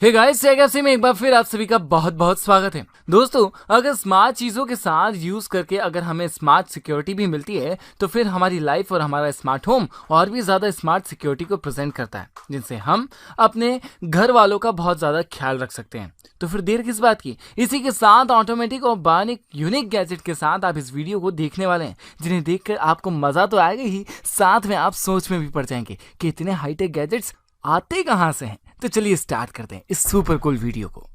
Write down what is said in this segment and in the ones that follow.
Hey guys, कैसे में एक बार फिर आप सभी का बहुत बहुत स्वागत है। दोस्तों, अगर स्मार्ट चीजों के साथ यूज करके अगर हमें स्मार्ट सिक्योरिटी भी मिलती है तो फिर हमारी लाइफ और हमारा स्मार्ट होम और भी ज्यादा स्मार्ट सिक्योरिटी को प्रेजेंट करता है, जिनसे हम अपने घर वालों का बहुत ज्यादा ख्याल रख सकते हैं। तो फिर देर किस बात की, इसी के साथ ऑटोमेटिक और बायोनिक यूनिक गैजेट के साथ आप इस वीडियो को देखने वाले हैं, जिन्हें देखकर आपको मजा तो आएगा ही, साथ में आप सोच में भी पड़ जाएंगे कि इतने हाईटेक गैजेट्स आते कहां से हैं। तो चलिए स्टार्ट करते हैं इस सुपर कूल वीडियो को।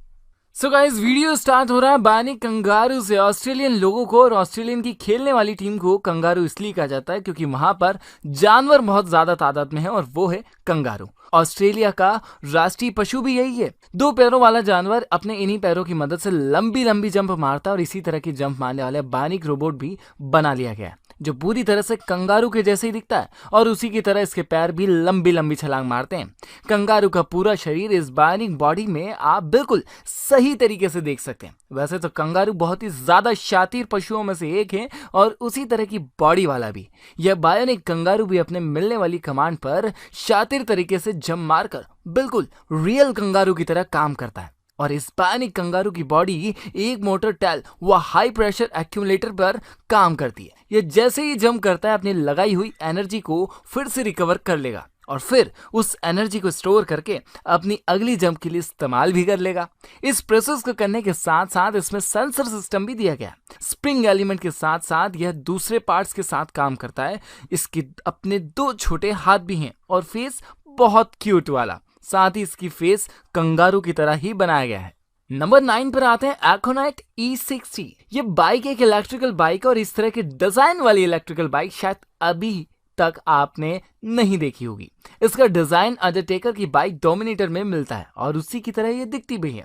सो गाइस, वीडियो स्टार्ट हो रहा है बायोनिक कंगारू से। ऑस्ट्रेलियन लोगों को और ऑस्ट्रेलियन की खेलने वाली टीम को कंगारू इसलिए कहा जाता है क्योंकि वहां पर जानवर बहुत ज्यादा तादाद में है और वो है कंगारू। ऑस्ट्रेलिया का राष्ट्रीय पशु भी यही है। दो पैरों वाला जानवर अपने इन्हीं पैरों की मदद से लंबी लंबी जंप मारता है और इसी तरह की जंप मारने वाले बायोनिक रोबोट भी बना लिया गया है, जो पूरी तरह से कंगारू के जैसे ही दिखता है और उसी की तरह इसके पैर भी लंबी लंबी छलांग मारते हैं। कंगारू का पूरा शरीर इस बायोनिक बॉडी में आप बिल्कुल सही तरीके से देख सकते हैं। वैसे तो कंगारू बहुत ही ज्यादा शातिर पशुओं में से एक है और उसी तरह की बॉडी वाला भी। यह बायोनिक कंगारू भी अपने मिलने वाली कमांड पर शातिर तरीके से जंप मारकर बिल्कुल रियल कंगारू की तरह काम करता है। और इस बायोनिक कंगारू की बॉडी एक मोटर टैल व हाई प्रेशर एक्यूमुलेटर पर काम करती है। यह जैसे ही जंप करता है अपनी लगाई हुई एनर्जी को फिर से रिकवर कर लेगा और फिर उस एनर्जी को स्टोर करके अपनी अगली जंप के लिए इस्तेमाल भी कर लेगा। इस प्रोसेस को करने के साथ साथ इसमें सेंसर सिस्टम भी दिया गया। स्प्रिंग एलिमेंट के साथ साथ यह दूसरे पार्ट्स के साथ काम करता है। इसके अपने दो छोटे हाथ भी हैं और फेस बहुत क्यूट वाला। साथ ही इसकी फेस कंगारू की तरह ही बनाया गया है। नंबर 9 पर आते हैं एकोनाइट E60। ये बाइक एक इलेक्ट्रिकल बाइक और इस तरह के डिजाइन वाली इलेक्ट्रिकल बाइक शायद अभी तक आपने नहीं देखी होगी। इसका डिजाइन अंडरटेकर की बाइक डोमिनेटर में मिलता है और उसी की तरह ये दिखती भी है।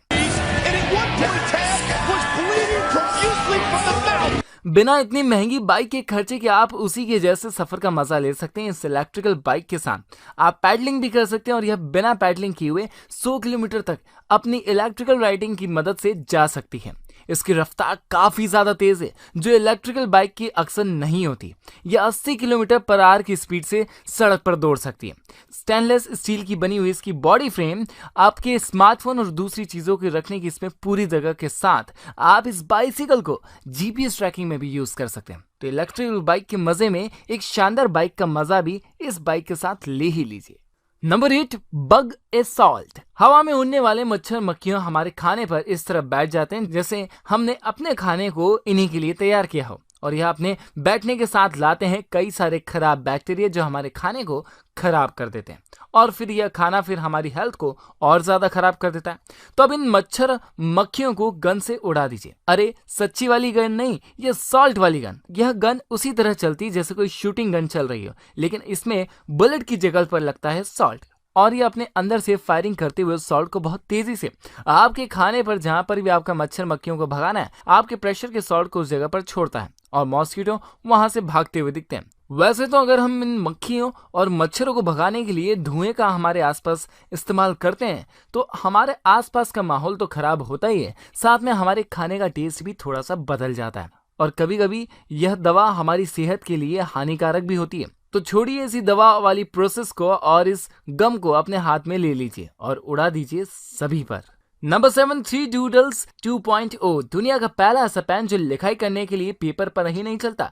बिना इतनी महंगी बाइक के खर्चे के आप उसी के जैसे सफर का मजा ले सकते हैं। इस इलेक्ट्रिकल बाइक के साथ आप पैडलिंग भी कर सकते हैं और यह बिना पैडलिंग किए हुए 100 किलोमीटर तक अपनी इलेक्ट्रिकल राइडिंग की मदद से जा सकती है। इसकी रफ्तार काफी ज्यादा तेज है, जो इलेक्ट्रिकल बाइक की अक्सर नहीं होती। यह 80 किलोमीटर पर आवर की स्पीड से सड़क पर दौड़ सकती है। स्टेनलेस स्टील की बनी हुई इसकी बॉडी फ्रेम आपके स्मार्टफोन और दूसरी चीजों के रखने की इसमें पूरी जगह के साथ आप इस बाइसिकल को जीपीएस ट्रैकिंग में भी यूज कर सकते हैं। तो इलेक्ट्रिकल बाइक के मजे में एक शानदार बाइक का मजा भी इस बाइक के साथ ले ही लीजिए। Number 8, bug assault. हवा में उड़ने वाले मच्छर मक्खियां हमारे खाने पर इस तरह बैठ जाते हैं जैसे हमने अपने खाने को इन्हीं के लिए तैयार किया हो, और यह अपने बैठने के साथ लाते हैं कई सारे खराब बैक्टीरिया जो हमारे खाने को खराब कर देते हैं और फिर यह खाना फिर हमारी हेल्थ को और ज्यादा खराब कर देता है। तो अब इन मच्छर मक्खियों को गन से उड़ा दीजिए। अरे सच्ची वाली गन नहीं, यह सॉल्ट वाली गन। यह गन उसी तरह चलती जैसे कोई शूटिंग गन चल रही हो, लेकिन इसमें बुलेट की जगह पर लगता है सॉल्ट और ये अपने अंदर से फायरिंग करते हुए सॉल्ट को बहुत तेजी से आपके खाने पर जहां पर भी आपका मच्छर मक्खियों को भगाना है, आपके प्रेशर के सॉल्ट को उस जगह पर छोड़ता है और मॉस्किटो वहां से भागते हुए दिखते हैं। वैसे तो अगर हम इन मक्खियों और मच्छरों को भगाने के लिए धुएं का हमारे आसपास इस्तेमाल करते हैं तो हमारे आसपास का माहौल तो खराब होता ही है, साथ में हमारे खाने का टेस्ट भी थोड़ा सा बदल जाता है और कभी कभी यह दवा हमारी सेहत के लिए हानिकारक भी होती है। तो छोड़िए इसी दवा वाली प्रोसेस को और इस गम को अपने हाथ में ले लीजिए और उड़ा दीजिए सभी पर। Number 7, 3 doodles 2.0। दुनिया का पहला ऐसा पेन जो लिखाई करने के लिए पेपर पर ही नहीं चलता,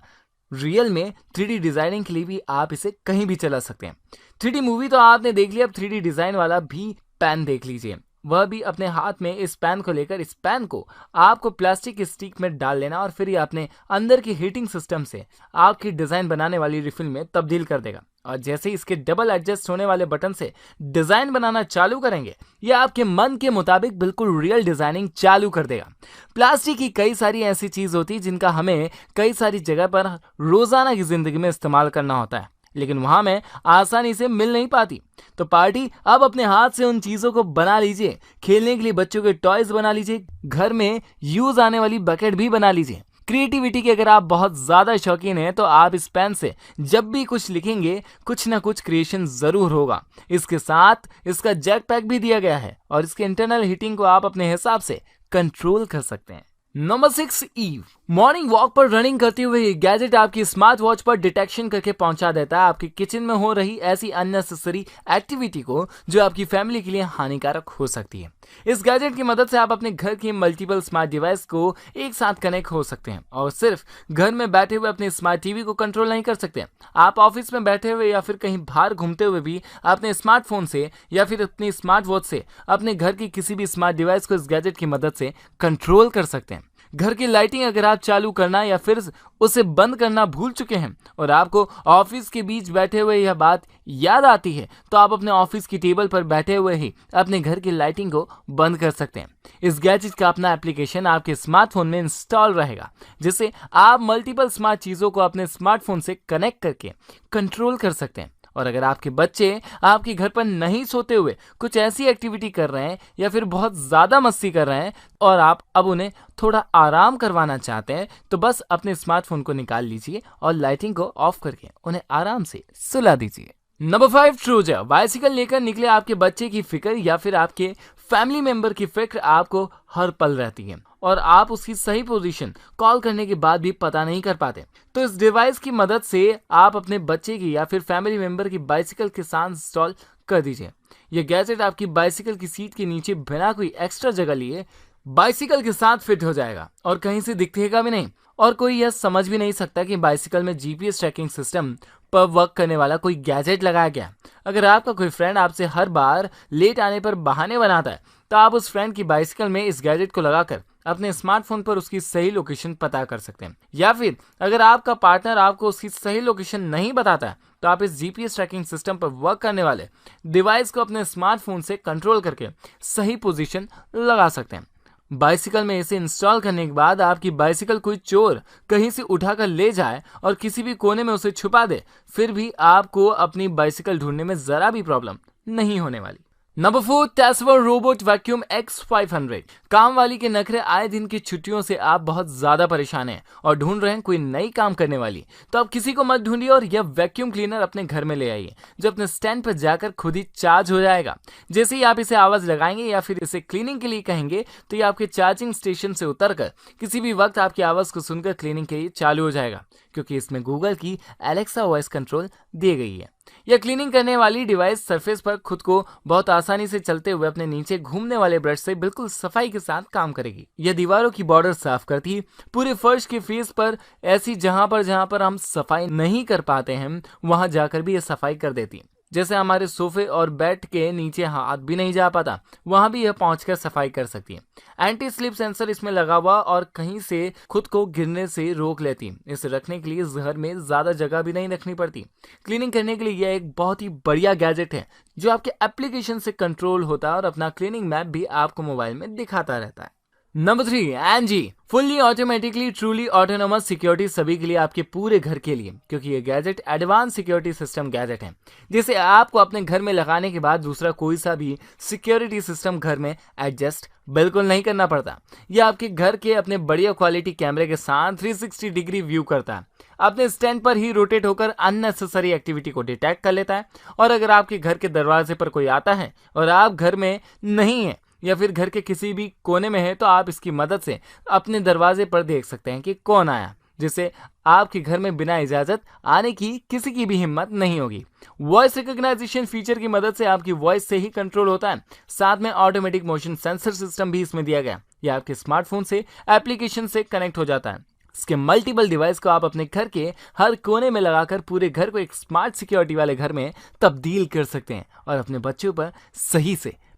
रियल में 3D डिजाइनिंग के लिए भी आप इसे कहीं भी चला सकते हैं। 3D मूवी तो आपने देख लिया, अब 3D डिजाइन वाला भी पेन देख लीजिए। वह भी अपने हाथ में इस पेन को लेकर इस पेन को आपको प्लास्टिक की स्टिक में डाल लेना और फिर ये अपने अंदर की हीटिंग सिस्टम से आपकी डिजाइन बनाने वाली रिफिल में तब्दील कर देगा। और जैसे ही इसके डबल एडजस्ट होने वाले बटन से डिजाइन बनाना चालू करेंगे, यह आपके मन के मुताबिक बिल्कुल रियल डिजाइनिंग चालू कर देगा। प्लास्टिक की कई सारी ऐसी चीज होती है जिनका हमें कई सारी जगह पर रोजाना की जिंदगी में इस्तेमाल करना होता है, लेकिन वहां में आसानी से मिल नहीं पाती। तो पार्टी अब अपने हाथ से उन चीजों को बना लीजिए। खेलने के लिए बच्चों के टॉयज बना लीजिए, घर में यूज आने वाली बकेट भी बना लीजिए। क्रिएटिविटी के अगर आप बहुत ज्यादा शौकीन हैं तो आप इस पेन से जब भी कुछ लिखेंगे कुछ ना कुछ क्रिएशन जरूर होगा। इसके साथ इसका जैक पैक भी दिया गया है और इसके इंटरनल हीटिंग को आप अपने हिसाब से कंट्रोल कर सकते हैं। नंबर 6, ईव। मॉर्निंग वॉक पर रनिंग करते हुए ये गैजेट आपकी स्मार्ट वॉच पर डिटेक्शन करके पहुंचा देता है आपके किचन में हो रही ऐसी अननेसेसरी एक्टिविटी को जो आपकी फैमिली के लिए हानिकारक हो सकती है। इस गैजेट की मदद से आप अपने घर के मल्टीपल स्मार्ट डिवाइस को एक साथ कनेक्ट हो सकते हैं और सिर्फ घर में बैठे हुए अपने स्मार्ट टीवी को कंट्रोल नहीं कर सकते। आप ऑफिस में बैठे हुए या फिर कहीं बाहर घूमते हुए भी अपने स्मार्टफोन से या फिर अपनी स्मार्ट वॉच से अपने घर की किसी भी स्मार्ट डिवाइस को इस गैजेट की मदद से कंट्रोल कर सकते हैं। घर की लाइटिंग अगर आप चालू करना या फिर उसे बंद करना भूल चुके हैं और आपको ऑफिस के बीच बैठे हुए यह बात याद आती है, तो आप अपने ऑफिस की टेबल पर बैठे हुए ही अपने घर की लाइटिंग को बंद कर सकते हैं। इस गैजेट का अपना एप्लीकेशन आपके स्मार्टफोन में इंस्टॉल रहेगा, जिससे आप मल्टीपल स्मार्ट चीजों को अपने स्मार्टफोन से कनेक्ट करके कंट्रोल कर सकते हैं। और अगर आपके बच्चे आपके घर पर नहीं सोते हुए कुछ ऐसी एक्टिविटी कर रहे हैं या फिर बहुत ज़्यादा मस्ती कर रहे हैं और आप अब उन्हें थोड़ा आराम करवाना चाहते हैं, तो बस अपने स्मार्टफोन को निकाल लीजिए और लाइटिंग को ऑफ करके उन्हें आराम से सुला दीजिए। नंबर 5, ट्रूजर। बाइसिकल लेकर निकले आपके बच्चे की फिक्र या फिर आपके फैमिली मेंबर की फिक्र आपको हर पल रहती है और आप उसकी सही पोजीशन कॉल करने के बाद भी पता नहीं कर पाते। तो इस डिवाइस की मदद से आप अपने बच्चे की या फिर फैमिली मेंबर की बाइसिकल के साथ इंस्टॉल कर दीजिए। यह गैजेट आपकी बाइसिकल की सीट के नीचे बिना कोई एक्स्ट्रा जगह लिए बाइसिकल के साथ फिट हो जाएगा और कहीं से दिखेगा भी नहीं और कोई यह समझ भी नहीं सकता कि बाइसिकल में जीपीएस ट्रैकिंग सिस्टम पर वर्क करने वाला कोई गैजेट लगाया गया। अगर आपका कोई फ्रेंड आपसे हर बार लेट आने पर बहाने बनाता है, तो आप उस फ्रेंड की बाइसिकल में इस गैजेट को लगाकर अपने स्मार्टफोन पर उसकी सही लोकेशन पता कर सकते हैं। या फिर अगर आपका पार्टनर आपको उसकी सही लोकेशन नहीं बताता है, तो आप इस जीपीएस ट्रैकिंग सिस्टम पर वर्क करने वाले डिवाइस को अपने स्मार्टफोन से कंट्रोल करके सही पोजीशन लगा सकते हैं। बाइसिकल में इसे इंस्टॉल करने के बाद आपकी बाइसिकल कोई चोर कहीं से उठाकर ले जाए और किसी भी कोने में उसे छुपा दे, फिर भी आपको अपनी बाइसिकल ढूंढने में जरा भी प्रॉब्लम नहीं होने वाली। Number 4, Tesla robot vacuum X500। काम वाली के नखरे आए दिन की छुट्टियों से आप बहुत ज्यादा परेशान हैं और ढूंढ रहे हैं कोई नई काम करने वाली, तो आप किसी को मत ढूंढिए और यह वैक्यूम क्लीनर अपने घर में ले आइए, जो अपने स्टैंड पर जाकर खुद ही चार्ज हो जाएगा। जैसे ही आप इसे आवाज लगाएंगे या फिर इसे क्लीनिंग के लिए कहेंगे, तो ये आपके चार्जिंग स्टेशन से उतरकर किसी भी वक्त आपकी आवाज को सुनकर क्लीनिंग के लिए चालू हो जाएगा, क्योंकि इसमें गूगल की एलेक्सा वॉइस कंट्रोल दी गई है। यह क्लीनिंग करने वाली डिवाइस सरफेस पर खुद को बहुत आसानी से चलते हुए अपने नीचे घूमने वाले ब्रश से बिल्कुल सफाई के साथ काम करेगी। यह दीवारों की बॉर्डर साफ करती है, पूरे फर्श के फेस पर ऐसी जहां पर हम सफाई नहीं कर पाते हैं वहां जाकर भी यह सफाई कर देती है। जैसे हमारे सोफे और बेड के नीचे हाथ भी नहीं जा पाता, वहां भी यह पहुंचकर सफाई कर सकती है। एंटी स्लिप सेंसर इसमें लगा हुआ और कहीं से खुद को गिरने से रोक लेती है। इसे रखने के लिए घर में ज्यादा जगह भी नहीं रखनी पड़ती। क्लीनिंग करने के लिए यह एक बहुत ही बढ़िया गैजेट है जो आपके एप्लीकेशन से कंट्रोल होता है और अपना क्लीनिंग मैप भी आपको मोबाइल में दिखाता रहता है। नंबर 3, एंजी। Fully automatically truly autonomous security सभी के लिए, आपके पूरे घर के लिए, क्योंकि ये gadget advance security system gadget है जिसे आपको अपने घर में लगाने के बाद दूसरा कोई सा भी सिक्योरिटी सिस्टम घर में एडजस्ट बिल्कुल नहीं करना पड़ता। यह आपके घर के अपने बढ़िया क्वालिटी कैमरे के साथ 360 डिग्री व्यू करता है, अपने स्टैंड पर ही रोटेट होकर अननेसेसरी एक्टिविटी को डिटेक्ट कर लेता है। और अगर आपके घर के दरवाजे पर कोई आता है और आप घर में नहीं है या फिर घर के किसी भी कोने में है, तो आप इसकी मदद से अपने दरवाजे पर देख सकते हैं कि कौन आया, जिससे आपके घर में बिना इजाजत आने की किसी की भी हिम्मत नहीं होगी। वॉइस रिकॉग्नाइजेशन फीचर की मदद से आपकी वॉइस से ही कंट्रोल होता है। साथ में ऑटोमेटिक मोशन सेंसर सिस्टम भी इसमें दिया गया। यह आपके स्मार्टफोन से एप्लीकेशन से कनेक्ट हो जाता है। इसके मल्टीपल डिवाइस को आप अपने घर के हर कोने में लगाकर पूरे घर को एक स्मार्ट सिक्योरिटी वाले घर में तब्दील कर सकते हैं और अपने बच्चों पर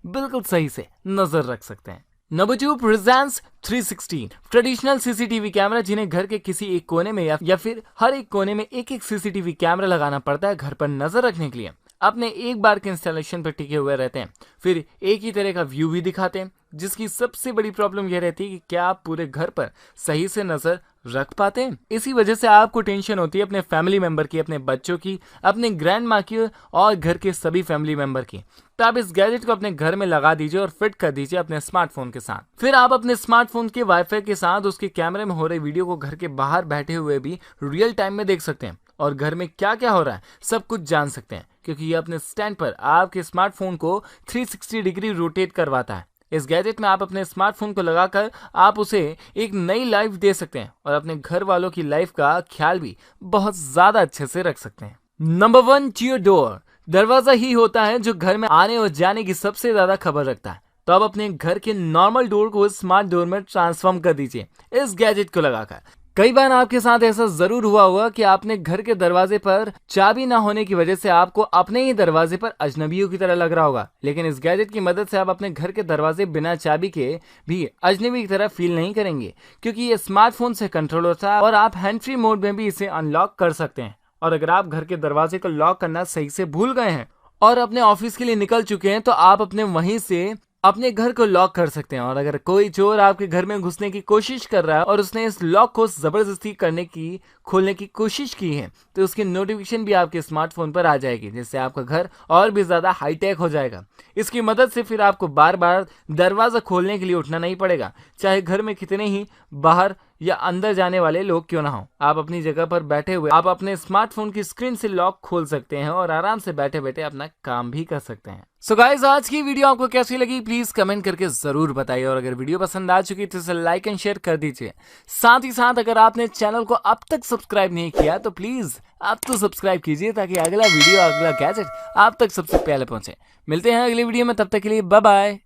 बिल्कुल सही से नजर रख सकते हैं। Number 2, presence 360। Traditional CCTV camera, जिन्हें घर के किसी एक कोने में या फिर हर एक कोने में एक सीसीटीवी कैमरा लगाना पड़ता है घर पर नजर रखने के लिए, अपने एक बार के इंस्टॉलेशन पर टिके हुए रहते हैं, फिर एक ही तरह का व्यू भी दिखाते हैं, जिसकी सबसे बड़ी प्रॉब्लम यह रहती है कि क्या आप पूरे घर पर सही से नजर रख पाते हैं। इसी वजह से आपको टेंशन होती है अपने फैमिली मेंबर की, अपने बच्चों की, अपने ग्रैंड माँ की और घर के सभी फैमिली मेंबर की। तो आप इस गैजेट को अपने घर में लगा दीजिए और फिट कर दीजिए अपने स्मार्टफोन के साथ। फिर आप अपने स्मार्टफोन के वाईफाई के साथ उसके कैमरे में हो रही वीडियो को घर के बाहर बैठे हुए भी रियल टाइम में देख सकते हैं और घर में क्या क्या हो रहा है सब कुछ जान सकते हैं, क्योंकि ये अपने स्टैंड पर आपके स्मार्टफोन को 360 डिग्री रोटेट करवाता है। इस गैजेट में आप अपने स्मार्टफोन को लगाकर आप उसे एक नई लाइफ दे सकते हैं और अपने घर वालों की लाइफ का ख्याल भी बहुत ज्यादा अच्छे से रख सकते हैं। नंबर 1, जियो डोर। दरवाजा ही होता है जो घर में आने और जाने की सबसे ज्यादा खबर रखता है। तो अब अपने घर के नॉर्मल डोर को स्मार्ट डोर में ट्रांसफॉर्म कर दीजिए इस गैजेट को लगाकर। कई बार आपके साथ ऐसा जरूर हुआ होगा कि आपने घर के दरवाजे पर चाबी ना होने की वजह से आपको अपने ही दरवाजे पर अजनबियों की तरह लग रहा होगा, लेकिन इस गैजेट की मदद से आप अपने घर के दरवाजे बिना चाबी के भी अजनबी की तरह फील नहीं करेंगे, क्योंकि ये स्मार्टफोन से कंट्रोल होता है और आप हैंड फ्री मोड में भी इसे अनलॉक कर सकते हैं। और अगर आप घर के दरवाजे को लॉक करना सही से भूल गए हैं और अपने ऑफिस के लिए निकल चुके हैं, तो आप अपने वहीं से अपने घर को लॉक कर सकते हैं। और अगर कोई चोर आपके घर में घुसने की कोशिश कर रहा है और उसने इस लॉक को जबरदस्ती खोलने की कोशिश की है, तो उसकी नोटिफिकेशन भी आपके स्मार्टफोन पर आ जाएगी, जिससे आपका घर और भी ज्यादा हाईटेक हो जाएगा। इसकी मदद से फिर आपको बार बार दरवाजा खोलने के लिए उठना नहीं पड़ेगा, चाहे घर में कितने ही बाहर या अंदर जाने वाले लोग क्यों ना हो। आप अपनी जगह पर बैठे हुए आप अपने स्मार्टफोन की स्क्रीन से लॉक खोल सकते हैं और आराम से बैठे बैठे अपना काम भी कर सकते हैं। सो गाइस, आज की वीडियो आपको कैसी लगी प्लीज कमेंट करके जरूर बताइए, और अगर वीडियो पसंद आ चुकी तो इसे लाइक एंड शेयर कर दीजिए। साथ ही साथ अगर आपने चैनल को अब तक सब्सक्राइब नहीं किया तो प्लीज आप तो सब्सक्राइब कीजिए, ताकि अगला वीडियो अगला गैजेट आप तक सबसे पहले पहुंचे। मिलते हैं अगली वीडियो में, तब तक के लिए बाय बाय।